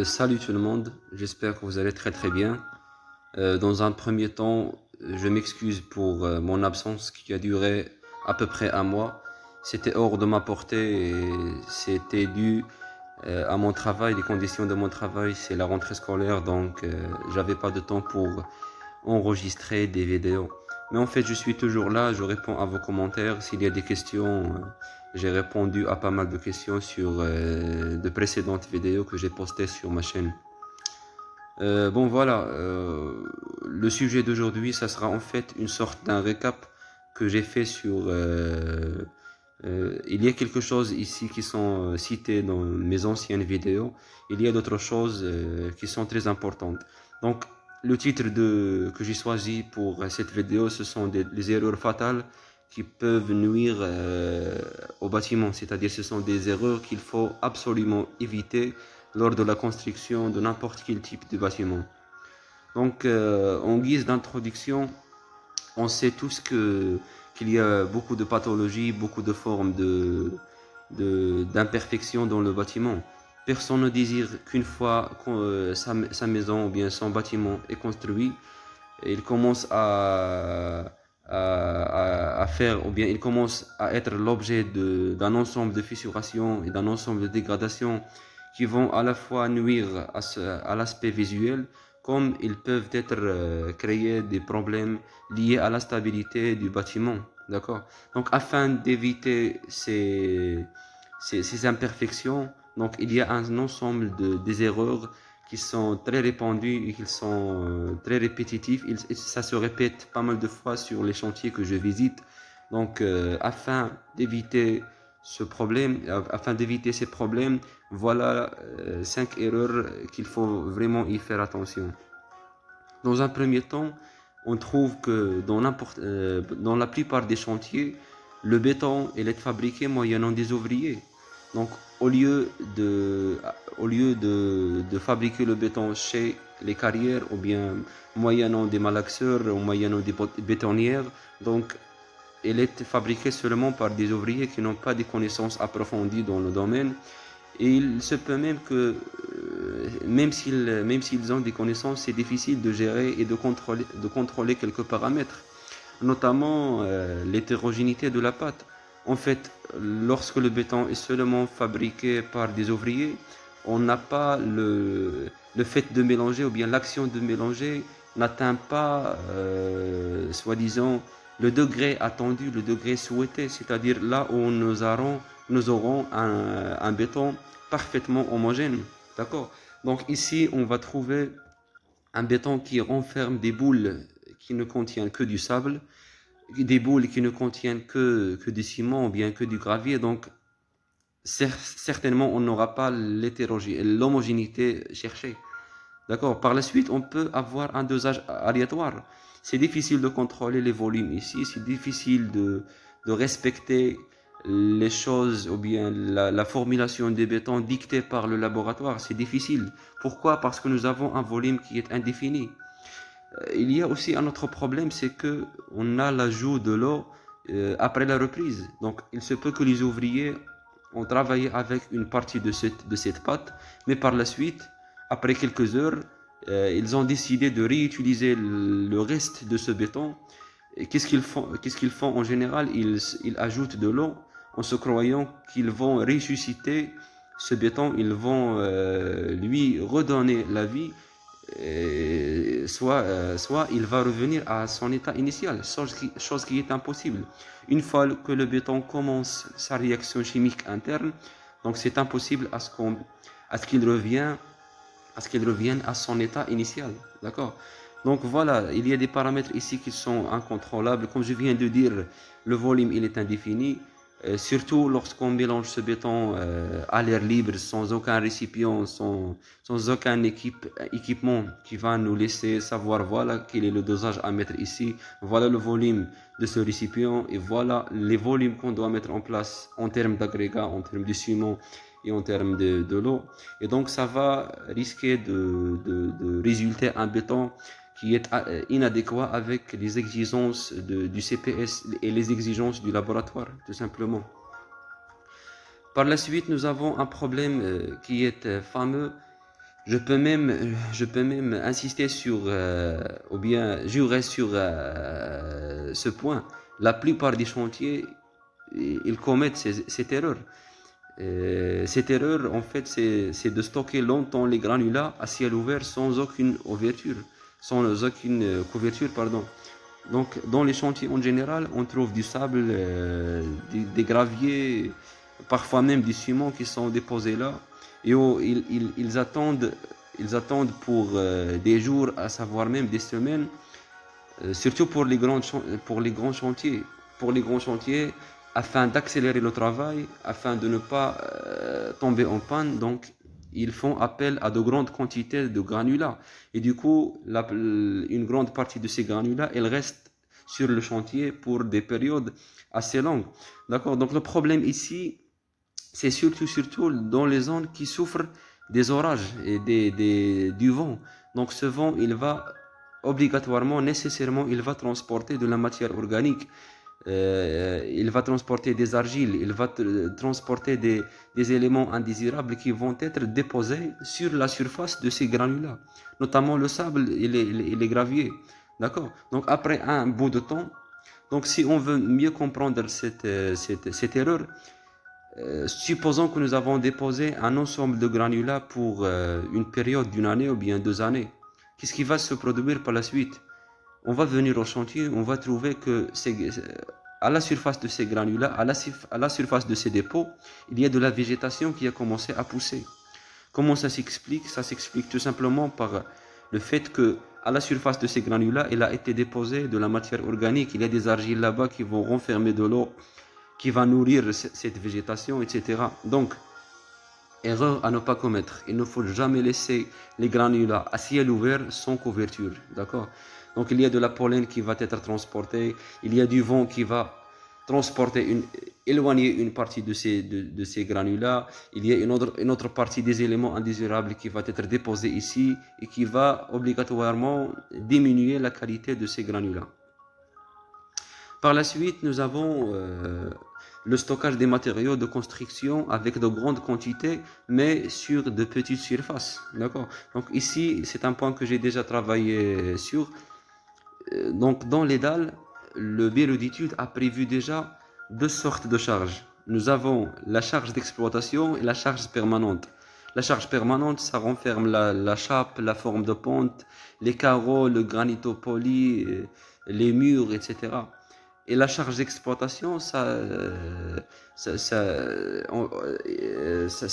Salut tout le monde, j'espère que vous allez très bien. Dans un premier temps, je m'excuse pour mon absence qui a duré à peu près un mois. C'était hors de ma portée et c'était dû à mon travail, les conditions de mon travail, c'est la rentrée scolaire, donc j'avais pas de temps pour enregistrer des vidéos. Mais en fait, je suis toujours là, je réponds à vos commentaires. S'il y a des questions, j'ai répondu à pas mal de questions sur de précédentes vidéos que j'ai postées sur ma chaîne. Bon voilà, le sujet d'aujourd'hui, ça sera en fait une sorte d'un récap que j'ai fait sur... il y a quelque chose ici qui sont cités dans mes anciennes vidéos. Il y a d'autres choses qui sont très importantes. Donc, le titre que j'ai choisi pour cette vidéo, ce sont les erreurs fatales qui peuvent nuire au bâtiment. C'est-à-dire, ce sont des erreurs qu'il faut absolument éviter lors de la construction de n'importe quel type de bâtiment. Donc, en guise d'introduction, on sait tous qu'il y a beaucoup de pathologies, beaucoup de formes d'imperfections dans le bâtiment. Personne ne désire qu'une fois sa maison ou bien son bâtiment est construit, il commence à faire, ou bien il commence à être l'objet d'un ensemble de fissurations et d'un ensemble de dégradations qui vont à la fois nuire à l'aspect visuel, comme ils peuvent être créer des problèmes liés à la stabilité du bâtiment. D'accord? Donc, afin d'éviter ces imperfections, donc il y a un ensemble des erreurs qui sont très répandues et qui sont très répétitifs. Ça se répète pas mal de fois sur les chantiers que je visite. Donc, afin d'éviter ces problèmes, voilà 5 erreurs qu'il faut vraiment y faire attention. Dans un premier temps, on trouve que dans la plupart des chantiers, le béton il est fabriqué moyennant des ouvriers. Donc, au lieu de fabriquer le béton chez les carrières ou bien moyennant des malaxeurs ou moyennant des bétonnières, donc il est fabriqué seulement par des ouvriers qui n'ont pas des connaissances approfondies dans le domaine. Et il se peut même que, même s'ils ont des connaissances, c'est difficile de gérer et de contrôler quelques paramètres, notamment l'hétérogénéité de la pâte. En fait, lorsque le béton est seulement fabriqué par des ouvriers, on n'a pas le fait de mélanger, ou bien l'action de mélanger n'atteint pas, soi-disant, le degré attendu, le degré souhaité, c'est-à-dire là où nous aurons un béton parfaitement homogène. D'accord? Donc ici, on va trouver un béton qui renferme des boules qui ne contiennent que du sable, des boules qui ne contiennent que du ciment ou bien que du gravier. Donc certainement, on n'aura pas l'homogénéité cherchée. D'accord? Par la suite, on peut avoir un dosage aléatoire. C'est difficile de contrôler les volumes ici, c'est difficile de respecter les choses ou bien la formulation des bétons dictée par le laboratoire. C'est difficile. Pourquoi? Parce que nous avons un volume qui est indéfini. Il y a aussi un autre problème, c'est que on a l'ajout de l'eau après la reprise. Donc, il se peut que les ouvriers ont travaillé avec une partie de cette pâte, mais par la suite, après quelques heures, ils ont décidé de réutiliser le reste de ce béton. Et qu'est-ce qu'ils font en général? Ils ajoutent de l'eau en se croyant qu'ils vont ressusciter ce béton, ils vont lui redonner la vie, soit il va revenir à son état initial, chose qui est impossible. Une fois que le béton commence sa réaction chimique interne, donc c'est impossible à ce qu'il revienne à son état initial. D'accord? Donc voilà, il y a des paramètres ici qui sont incontrôlables. Comme je viens de dire, le volume il est indéfini. Surtout lorsqu'on mélange ce béton à l'air libre, sans aucun récipient, sans aucun équipement qui va nous laisser savoir voilà quel est le dosage à mettre ici, voilà le volume de ce récipient et voilà les volumes qu'on doit mettre en place en termes d'agrégat, en termes de ciment et en termes de l'eau. Et donc ça va risquer de résulter un béton qui est inadéquat avec les exigences du CPS et les exigences du laboratoire, tout simplement. Par la suite, nous avons un problème qui est fameux, Je peux même insister sur, ou bien jurer sur ce point. La plupart des chantiers, ils commettent cette erreur. Cette erreur, en fait, c'est de stocker longtemps les granulats à ciel ouvert sans aucune ouverture, sans aucune couverture, pardon. Donc, dans les chantiers en général, on trouve du sable, des graviers, parfois même du ciment qui sont déposés là. Et ils attendent pour des jours, à savoir même des semaines, surtout pour les grands chantiers. Pour les grands chantiers, afin d'accélérer le travail, afin de ne pas tomber en panne, donc ils font appel à de grandes quantités de granulats. Et du coup, une grande partie de ces granulats, elle reste sur le chantier pour des périodes assez longues. D'accord? Donc le problème ici, c'est surtout dans les zones qui souffrent des orages et du vent. Donc ce vent, il va obligatoirement, nécessairement, il va transporter de la matière organique. Il va transporter des argiles, il va transporter des éléments indésirables qui vont être déposés sur la surface de ces granulats, notamment le sable et les graviers. D'accord? Donc après un bout de temps, donc si on veut mieux comprendre cette erreur, supposons que nous avons déposé un ensemble de granulats pour une période d'une année ou bien 2 années. Qu'est-ce qui va se produire par la suite? On va venir au chantier, on va trouver que à la surface de ces granulats, à la surface de ces dépôts, il y a de la végétation qui a commencé à pousser. Comment ça s'explique? Ça s'explique tout simplement par le fait que à la surface de ces granulats, il a été déposé de la matière organique. Il y a des argiles là-bas qui vont renfermer de l'eau, qui va nourrir cette végétation, etc. Donc, erreur à ne pas commettre. Il ne faut jamais laisser les granulats à ciel ouvert sans couverture. D'accord? Donc il y a de la pollen qui va être transportée, il y a du vent qui va éloigner une partie de ces granulats, il y a une autre partie des éléments indésirables qui va être déposée ici et qui va obligatoirement diminuer la qualité de ces granulats. Par la suite, nous avons le stockage des matériaux de construction avec de grandes quantités, mais sur de petites surfaces. D'accord? Donc ici, c'est un point que j'ai déjà travaillé sur. Donc dans les dalles, le bureau d'études a prévu déjà 2 sortes de charges. Nous avons la charge d'exploitation et la charge permanente. La charge permanente, ça renferme la chape, la forme de pente, les carreaux, le granito poli, les murs, etc. Et la charge d'exploitation, ça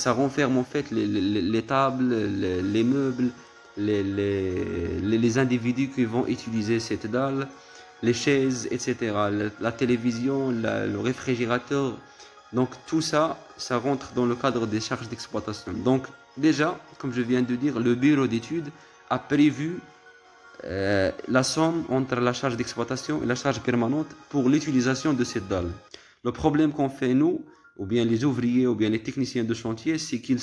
renferme en fait les tables, les meubles, les individus qui vont utiliser cette dalle, les chaises, etc. La télévision, le réfrigérateur. Donc tout ça, ça rentre dans le cadre des charges d'exploitation. Donc déjà, comme je viens de dire, le bureau d'études a prévu la somme entre la charge d'exploitation et la charge permanente pour l'utilisation de cette dalle. Le problème qu'on fait nous, ou bien les ouvriers, ou bien les techniciens de chantier, c'est qu'ils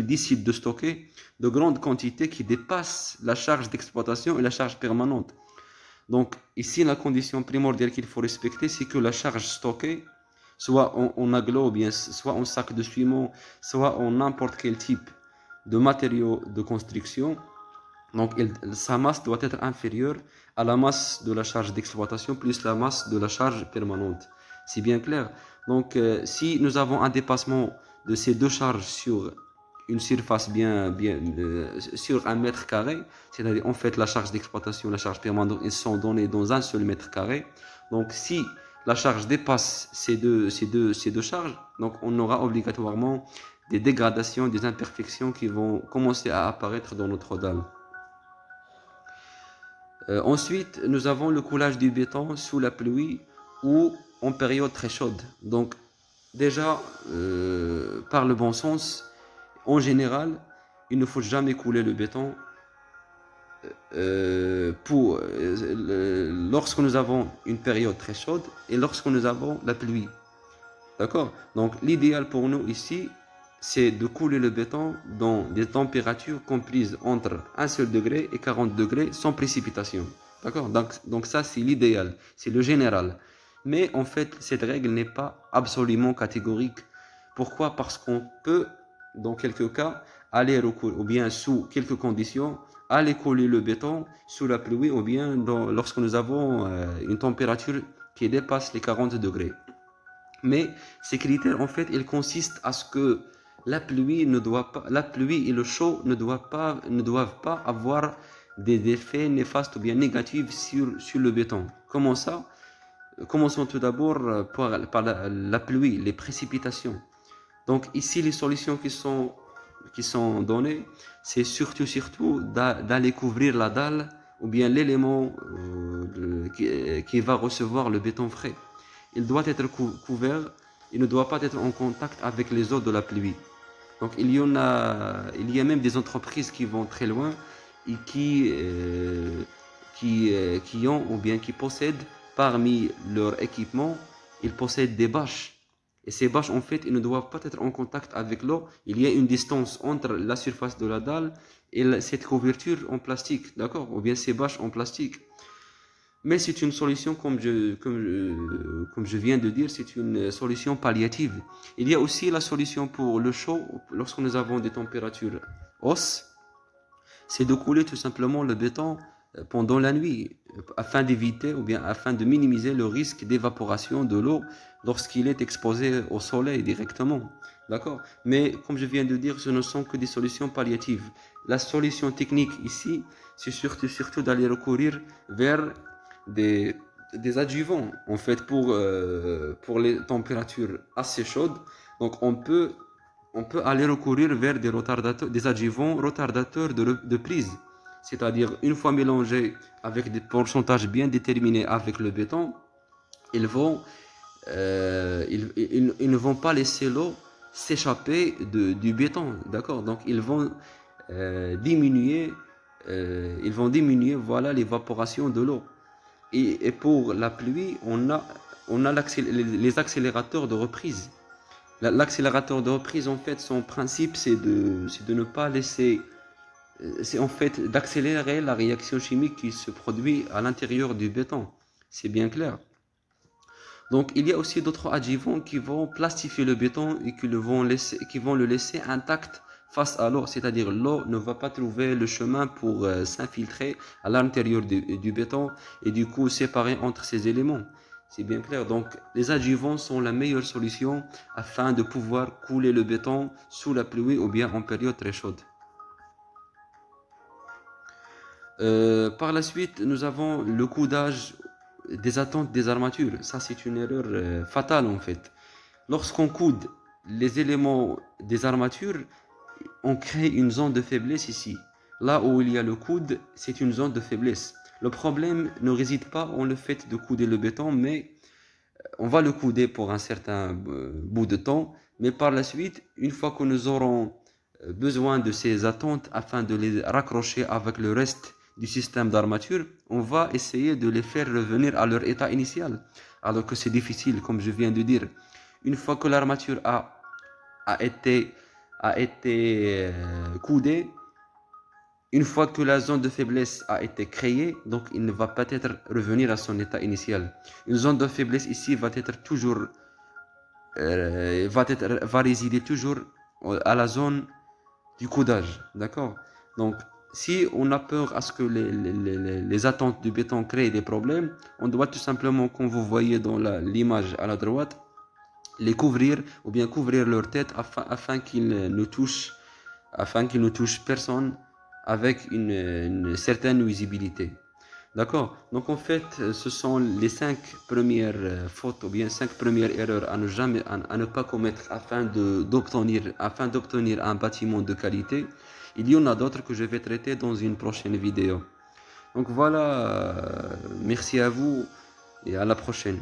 décident de stocker de grandes quantités qui dépassent la charge d'exploitation et la charge permanente. Donc ici, la condition primordiale qu'il faut respecter, c'est que la charge stockée, soit en aglo, ou bien soit en sac de ciment, soit en n'importe quel type de matériaux de construction, donc sa masse doit être inférieure à la masse de la charge d'exploitation plus la masse de la charge permanente. C'est bien clair? Donc si nous avons un dépassement de ces 2 charges sur une surface sur 1 m², c'est-à-dire en fait la charge d'exploitation et la charge permanente, ils sont donnés dans un seul m². Donc si la charge dépasse ces deux charges, donc on aura obligatoirement des dégradations, des imperfections qui vont commencer à apparaître dans notre dalle. Ensuite, nous avons le coulage du béton sous la pluie ou en période très chaude. Donc, déjà, par le bon sens, en général, il ne faut jamais couler le béton lorsque nous avons une période très chaude et lorsque nous avons la pluie. D'accord? Donc, l'idéal pour nous ici, c'est de couler le béton dans des températures comprises entre 1 seul degré et 40 degrés sans précipitation. D'accord? Donc ça, c'est l'idéal, c'est le général. Mais en fait, cette règle n'est pas absolument catégorique. Pourquoi? Parce qu'on peut, dans quelques cas, aller recourir, ou bien sous quelques conditions, aller coller le béton sous la pluie, ou bien lorsque nous avons une température qui dépasse les 40 degrés. Mais ces critères, en fait, ils consistent à ce que la pluie et le chaud ne doivent pas avoir des effets néfastes ou bien négatifs sur le béton. Comment ça? Commençons tout d'abord par la pluie, les précipitations. Donc ici, les solutions qui sont données, c'est surtout d'aller couvrir la dalle ou bien l'élément qui va recevoir le béton frais. Il doit être couvert, il ne doit pas être en contact avec les eaux de la pluie. Donc il y a même des entreprises qui vont très loin et qui ont ou bien qui possèdent parmi leur équipement, ils possèdent des bâches. Et ces bâches, en fait, ils ne doivent pas être en contact avec l'eau. Il y a une distance entre la surface de la dalle et cette couverture en plastique, d'accord? Ou bien ces bâches en plastique. Mais c'est une solution, comme je viens de dire, c'est une solution palliative. Il y a aussi la solution pour le chaud, lorsque nous avons des températures hausses, c'est de couler tout simplement le béton pendant la nuit, afin d'éviter ou bien afin de minimiser le risque d'évaporation de l'eau lorsqu'il est exposé au soleil directement. D'accord? Mais comme je viens de dire, ce ne sont que des solutions palliatives. La solution technique ici, c'est surtout d'aller recourir vers des adjuvants, en fait, pour les températures assez chaudes. Donc on peut aller recourir vers des adjuvants retardateurs de prise. C'est-à-dire, une fois mélangés avec des pourcentages bien déterminés avec le béton, ils ne vont pas laisser l'eau s'échapper du béton, d'accord? Donc ils vont diminuer voilà l'évaporation de l'eau. Et pour la pluie, on a les accélérateurs de reprise. L'accélérateur de reprise, en fait, son principe, c'est de ne pas laisser, c'est en fait d'accélérer la réaction chimique qui se produit à l'intérieur du béton. C'est bien clair. Donc il y a aussi d'autres adjuvants qui vont plastifier le béton et qui vont le laisser intact face à l'eau, c'est-à-dire l'eau ne va pas trouver le chemin pour s'infiltrer à l'intérieur du béton et du coup séparer entre ces éléments. C'est bien clair. Donc les adjuvants sont la meilleure solution afin de pouvoir couler le béton sous la pluie ou bien en période très chaude. Par la suite, nous avons le coudage des attentes des armatures. Ça, c'est une erreur fatale en fait. Lorsqu'on coude les éléments des armatures, on crée une zone de faiblesse ici. Là où il y a le coude, c'est une zone de faiblesse. Le problème ne réside pas en le fait de couder le béton, mais on va le couder pour un certain bout de temps. Mais par la suite, une fois que nous aurons besoin de ces attentes afin de les raccrocher avec le reste du système d'armature, on va essayer de les faire revenir à leur état initial. Alors que c'est difficile, comme je viens de dire. Une fois que l'armature a été coudée, une fois que la zone de faiblesse a été créée, donc il ne va pas être revenir à son état initial. Une zone de faiblesse ici va résider toujours à la zone du coudage, d'accord? Donc si on a peur à ce que les attentes du béton créent des problèmes, on doit tout simplement, comme vous voyez dans l'image à la droite, les couvrir ou bien couvrir leur tête afin qu'ils ne touchent personne avec une certaine visibilité. D'accord? Donc en fait, ce sont les 5 premières fautes ou bien 5 premières erreurs à ne pas commettre afin d'obtenir un bâtiment de qualité. Il y en a d'autres que je vais traiter dans une prochaine vidéo. Donc voilà, merci à vous et à la prochaine.